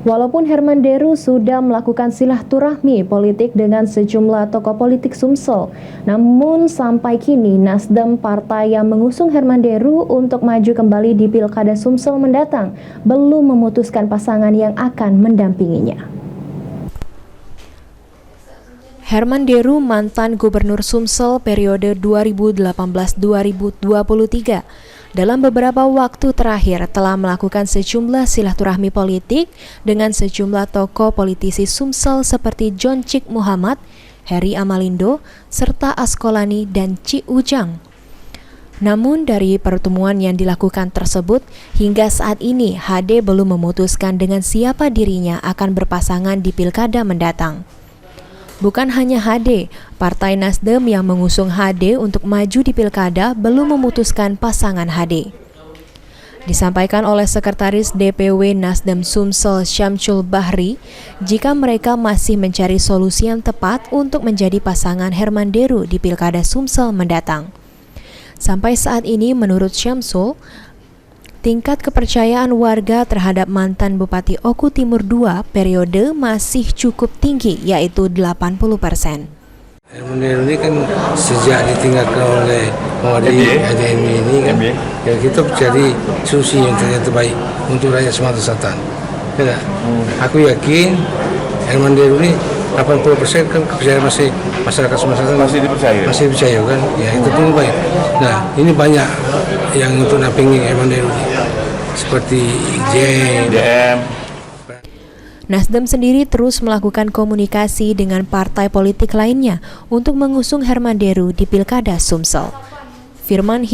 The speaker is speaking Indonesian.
Walaupun Herman Deru sudah melakukan silaturahmi politik dengan sejumlah tokoh politik Sumsel, namun sampai kini Nasdem, partai yang mengusung Herman Deru untuk maju kembali di Pilkada Sumsel mendatang, belum memutuskan pasangan yang akan mendampinginya. Herman Deru, mantan Gubernur Sumsel periode 2018-2023, dalam beberapa waktu terakhir telah melakukan sejumlah silaturahmi politik dengan sejumlah tokoh politisi Sumsel seperti John Cik Muhammad, Heri Amalindo, serta Askolani dan Ci Ujang. Namun dari pertemuan yang dilakukan tersebut, hingga saat ini HD belum memutuskan dengan siapa dirinya akan berpasangan di Pilkada mendatang. Bukan hanya HD, Partai Nasdem yang mengusung HD untuk maju di Pilkada belum memutuskan pasangan HD. Disampaikan oleh Sekretaris DPW Nasdem Sumsel Syamsul Bahri, jika mereka masih mencari solusi yang tepat untuk menjadi pasangan Herman Deru di Pilkada Sumsel mendatang. Sampai saat ini menurut Syamsul, tingkat kepercayaan warga terhadap mantan Bupati Oku Timur II periode masih cukup tinggi, yaitu 80%. Herman Deru ini kan sejak ditinggalkan oleh Mawadi HDM ini kan, ya kita cari solusi yang terbaik untuk rakyat Sumatera Selatan. Ya, aku yakin Herman Deru ini 80% kan kepercayaan masyarakat Sumatera Selatan masih dipercaya kan, ya itu pun baik. Nah ini banyak yang untuk nampingi Herman Deru seperti JM. Nasdem sendiri terus melakukan komunikasi dengan partai politik lainnya untuk mengusung Herman Deru di Pilkada Sumsel. Firman Hidayat